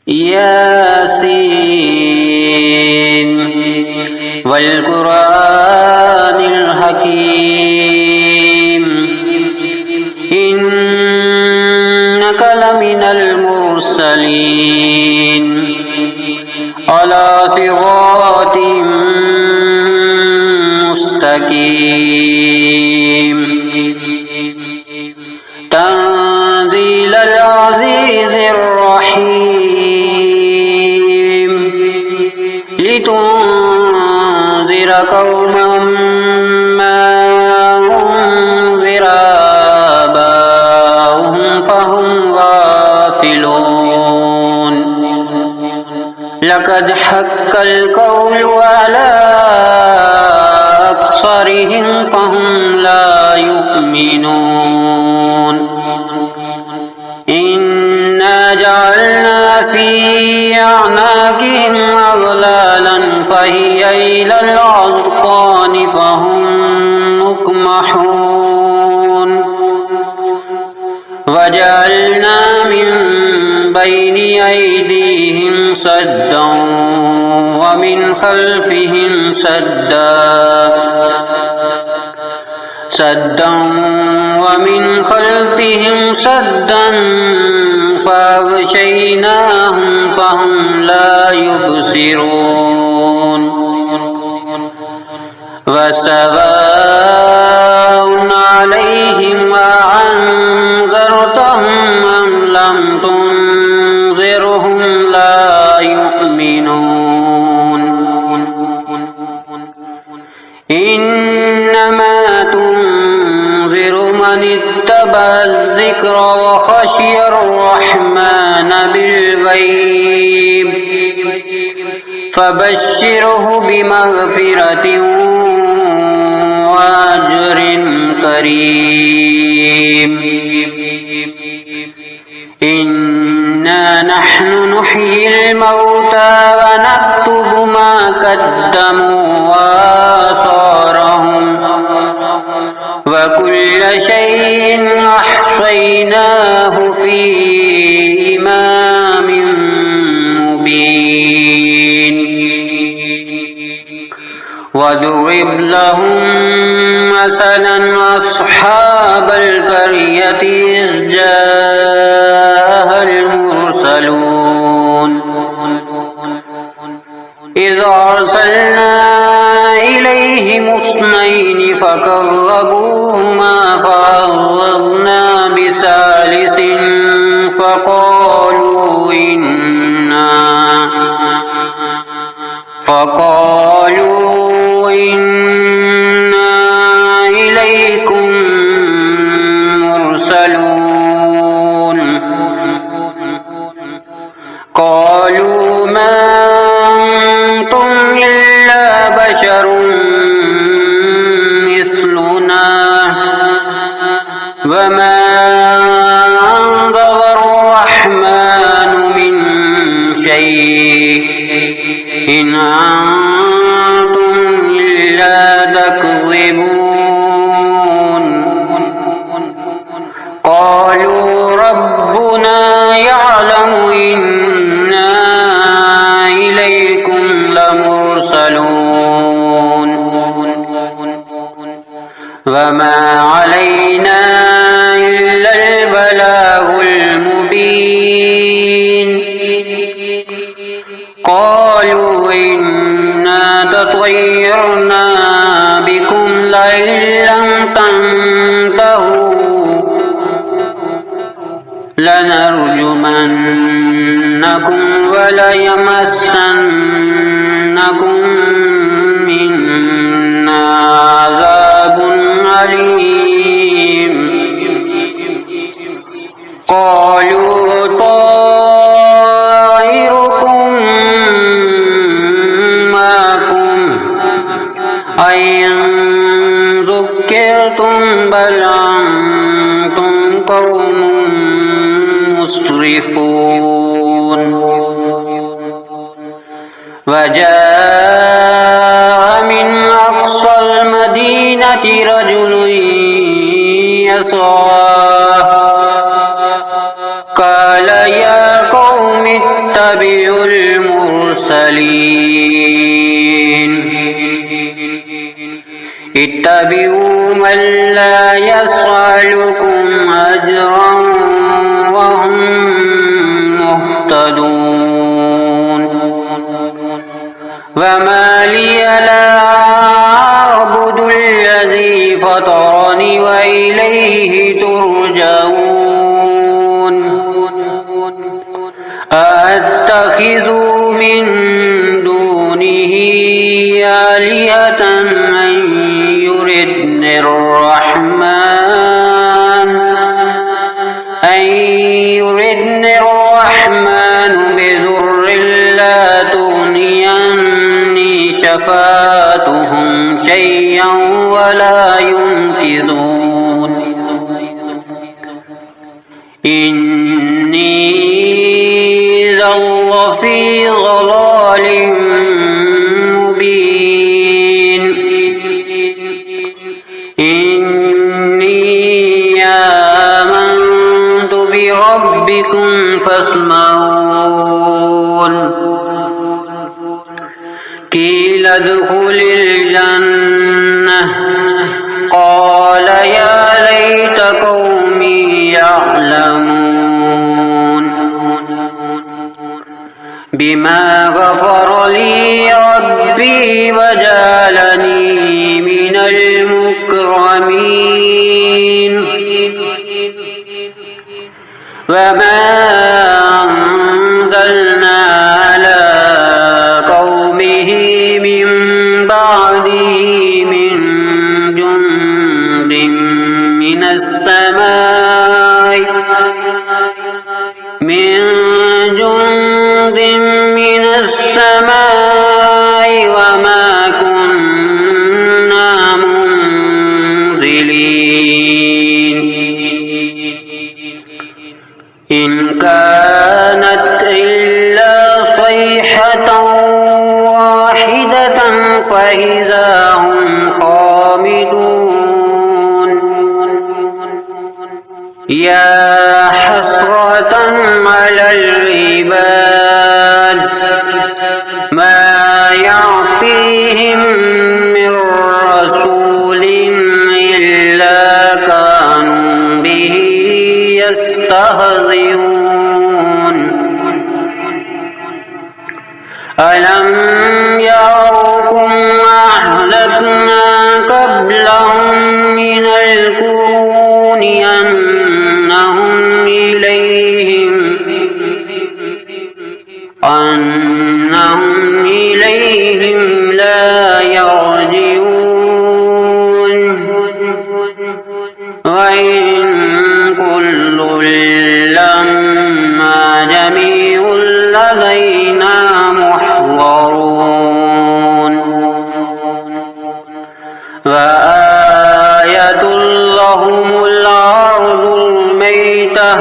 ياسين والقرآن الحكيم إنك لمن المرسلين على صراط مستقيم تنزيل العزيز الرحيم لتنذر قوما ما أنذر آباؤهم فهم غافلون لقد حق القول على أكثرهم فهم لا يؤمنون إنا جعلنا في أعناقهم أغلالا فهي إلى الأذقان فهم مقمحون وجعلنا من بين أيديهم سدا ومن خلفهم سدا فأغشيناهم فهم لا يبصرون وسواء عليهم أأنذرتهم أم لم تنذرهم لا يؤمنون إنما تنذر من اتبع الذكر وخشي الرحمن بالغيب فبشره بمغفرة وأجر كريم إنا نحن نحيي الموتى ونكتب ما قدموا وآثارهم وكل شيء أحصيناه في إمام مبين واضرب لهم مثلا أصحاب القرية إذ جاءها المرسلون إذ أرسلنا إليهم اثنين فكذبوهما فعززنا بثالث فقالوا إنا إليكم مرسلون قالوا ما أنتم إلا بشر مثلنا وما أنزل الرحمن من شيء إن أنتم إلا تكذبون قالوا ربنا يعلم إنا إليكم لمرسلون وما علينا إلا البلاغ المبين قالوا إنا تطيرنا بكم لئن لم تنتهوا لنرجمنكم وليمسنكم منا عذاب أليم قالوا طائركم معكم أئن ذكرتم بل أنتم قوم مسرفون وجاء من أقصى المدينة رجل يسعى قال يا قوم يتبع المرسلين اتبعوا من لا يسألكم أجرا وهم مهتدون وما لي لا أعبد الذي فطرني وإليه ترجعون أأتخذ من دونه آلهة أن يردني الرحمن بضر لا تغني عني شفاعتهم شيئا ولا ينقذون إني إذا لفي ضلال مبين إني آمنت بربكم فاسمعون قيل ادخل الجنة قال يا ليت قومي يعلمون بما غفر لي ربي وجعلني من المكرمين وما أنزلنا على قومه من بعده من جند من السماء وما كنا منزلين إن كانت إلا صيحة واحدة فإذا هم خامدون يا حسرة على العباد ما يعطيهم من رسول إلا كانوا به يستهزئون ألم يروا أهلكنا قبلهم من القرون أنهم إليهم لا يرجعون وإن كل لما جميع لدينا محضرون وآية لهم الأرض الميتة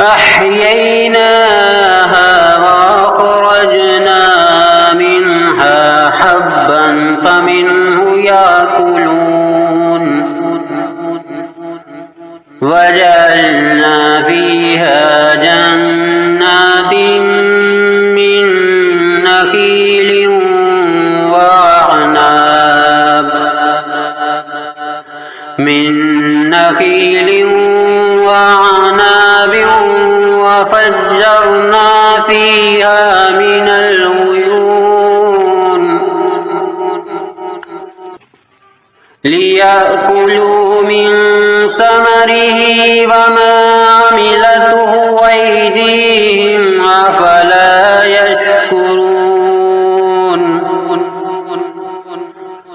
أحييناها وأخرجنا منها حبا فمنه يأكلون وجعلنا فيها جنات من نخيل وعناب وفجرنا فيها من العيون ليأكلوا من ثمره وما عملته أيديهم أفلا يشكرون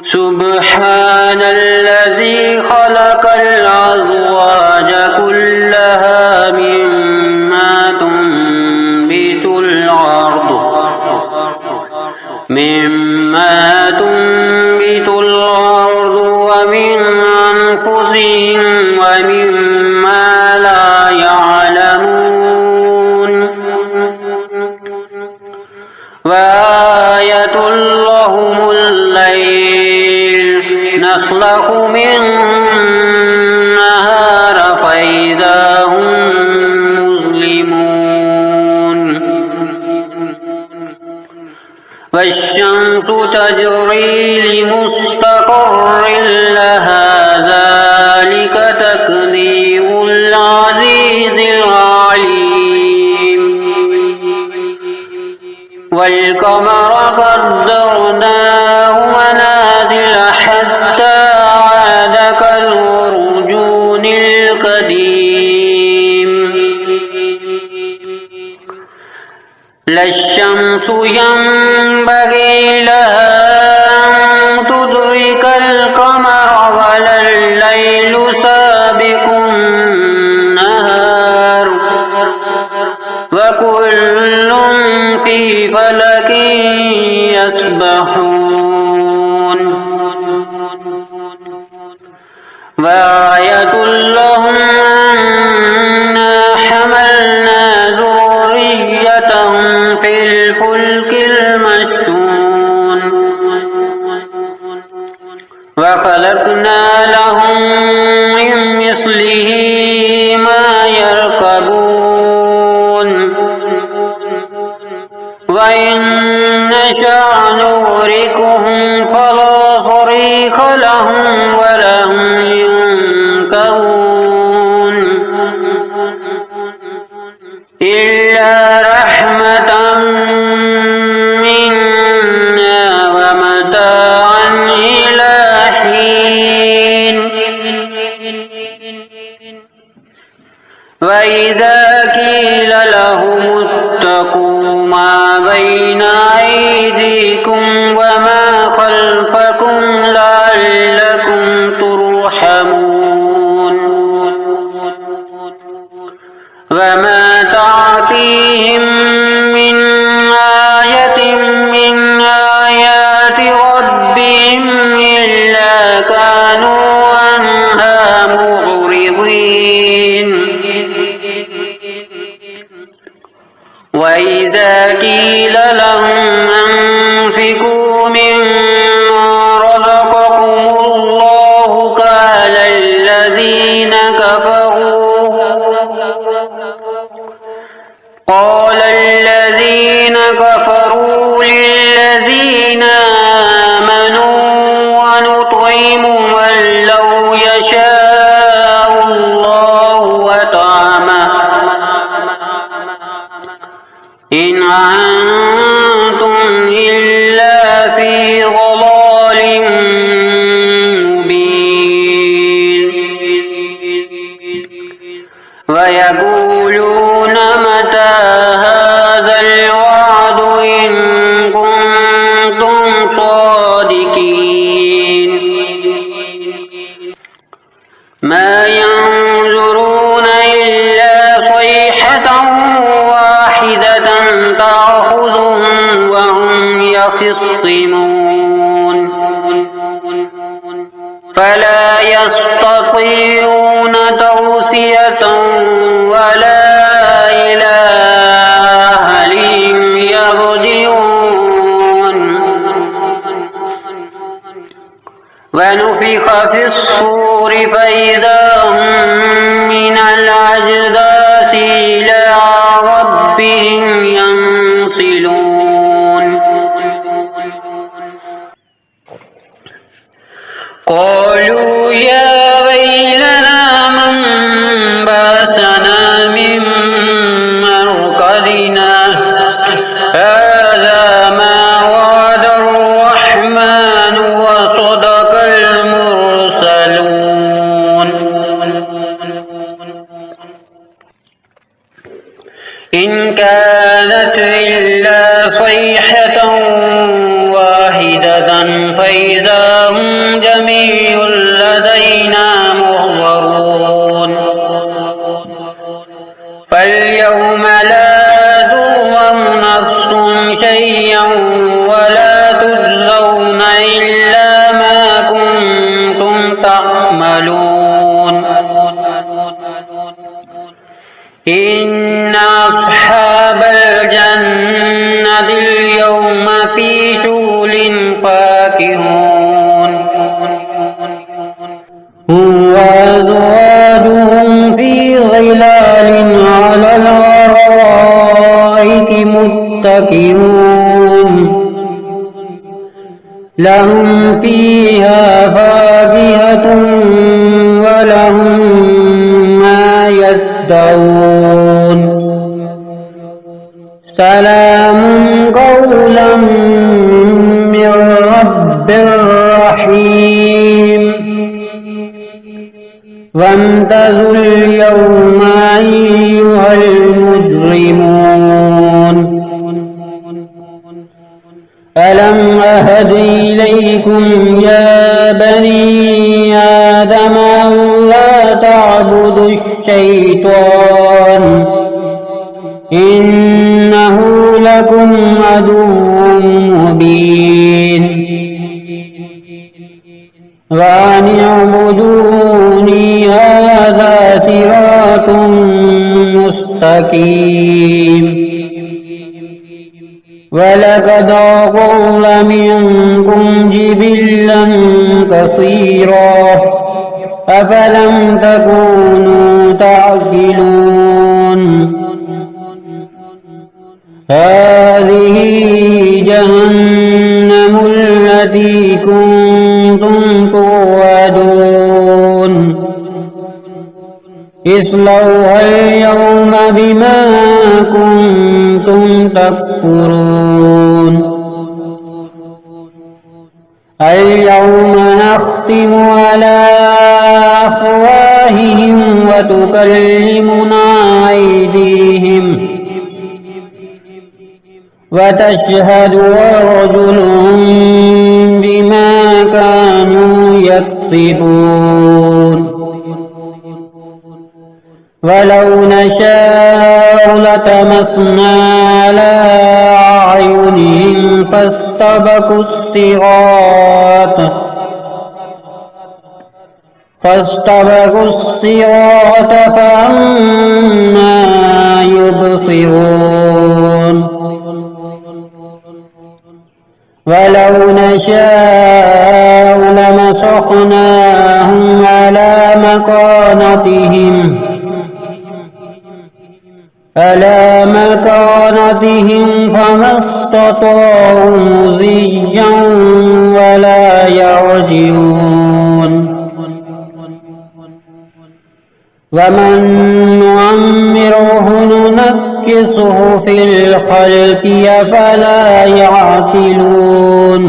سبحان الذي خلق الأزواج كلها مما تنبت الأرض ومن أنفسهم ومما لا يعلمون وآية لهم الليل نسلخ منه النهار فإذا هم مظلمون والشمس تجري لمستقر لها ذلك تقدير العزيز العليم والقمر قدرناه منازل حتى عاد كالعرجون القديم لا الشمس ينبغي لها أن تدرك القمر ولا الليل سابق النهار وكل في فلك يسبحون وآية لهم أنا حملنا ذريتهم في الفلك المشحون وخلقنا لهم من مثله ما يركبون وإن نشأ نغرقهم فلا صريخ لهم ولا هم ينكرون إلا رحمة منا ومتاعا إلى حين وإذا قيل لهم اتقوا ما بين أيديكم وما خلفكم لعلكم ترحمون وما تعطيهم من آية من آيات ربهم إلا كانوا عنها معرضين وإذا قيل لهم أنفقوا مما رزقكم الله قال الذين كفروا للذين آمنوا ونطعم من لو يشاء الله وطعمه إن أنتم إلا في ضلال مبين ويقولون متى هذا الوعد إن كنتم صادقين ما ينظرون إلا صيحة واحدة تأخذهم وهم يخصمون فلا يستطيعون توصية ولا إلى أهلهم يرجعون ونفخ في الصور فإذا هم من الأجداث إلى ربهم ينسلون قالوا يا ويلنا من بعثنا من مرقدنا هذا ما وعد الرحمن وصدق المرسلون إن كانت إلا صيحة واحدة فإذا هم جميع لدينا محضرون فاليوم لا تظلم نفس شيئا ولا تجزون إلا ما كنتم تعملون إن أصحاب الجنة اليوم في شغل فاكهون وأزواجهم في ظلال على الأرائك متكئون لهم فيها فاكهة ولهم ما يدعون سلام قولا من رب رحيم وامتازوا اليوم أيها المجرمون ألم أهد إليكم يا بني آدم ألا تعبدوا الشيطان إنه لكم عدو مبين وأن اعبدوني هذا صراط مستقيم ولقد أضل منكم جبلا كثيرا أفلم تكونوا تعقلون هذه جهنم التي كنتم توعدون اصلوها اليوم بما كنتم تكفرون اليوم نختم على أفواههم وتكلمنا أيديهم وتشهد أرجلهم بما كانوا يكسبون ولو نشاء لطمسنا على أعينهم فاستبقوا الصراط فأنى يبصرون ولو نشاء لمسخناهم على مكانتهم فما استطاعوا مضيا ولا يرجعون ومن نعمره ننكسه في الخلق أفلا يعقلون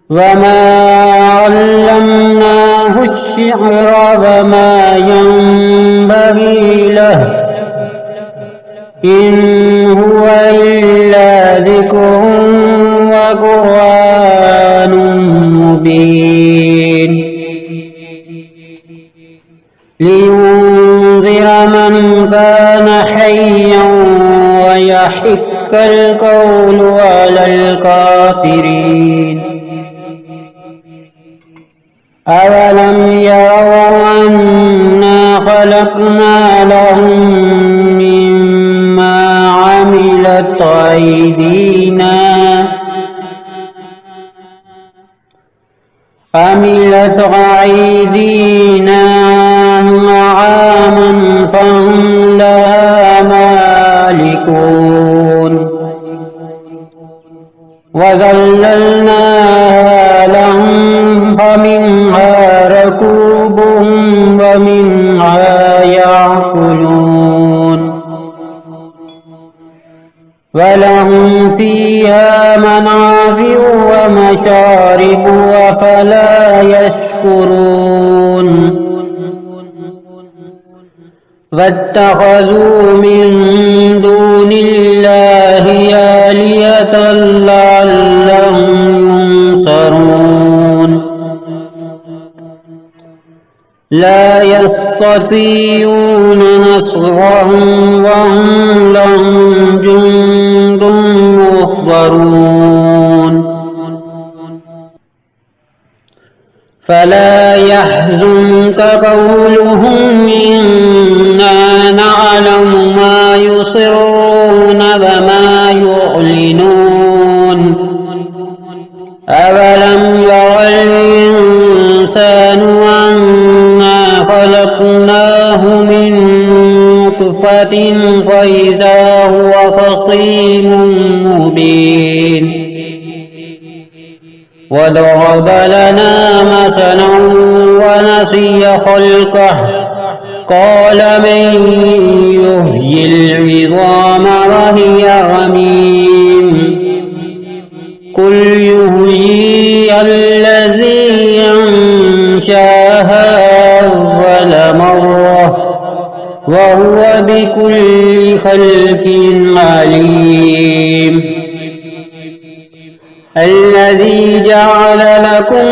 وما علمناه الشعر وما ينبغي له إن هو إلا ذكر وقرآن مبين لينذر من كان حيا ويحق القول على الكافرين أولم يروا أنا خلقنا لهم مما عملت أيدينا أنعاما فهم لها مالكون وذللناها لهم فمنها ركوبهم ومنها يأكلون ولهم فيها منافع ومشارب أفلا يشكرون واتخذوا من دون الله آلهة لعلهم ينصرون لا يستطيعون نصرهم وهم لهم جند محضرون فلا يحزنك قولهم إنا نعلم ما يصرون وما يعلنون أولم ير الإنسان أنا خلقناه من نطفة فإذا هو خصيم مبين وضرب لنا مثلا ونسي خلقه قال من يحيي العظام وهي رميم قل يحييها الذي أنشاها أول مرة وهو بكل خلق عليم الذي جعل لكم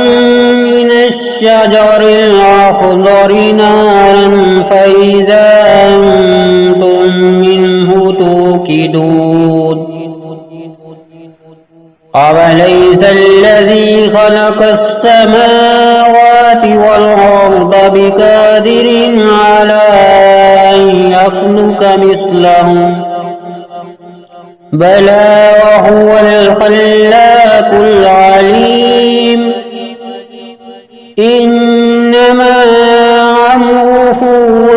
من الشجر الأخضر نارا فإذا أنتم منه توقدون أوليس الذي خلق السماوات والأرض بقادر على أن يخلق مثلهم بلى وهو الخلاق العليم إنما أمره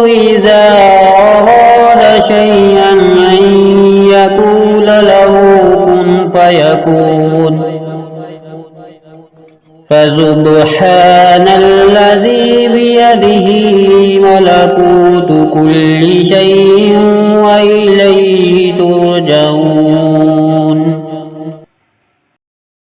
إذا أراد شيئا أن يقول له كن فيكون فسبحان الذي بيده ملكوت كل شيء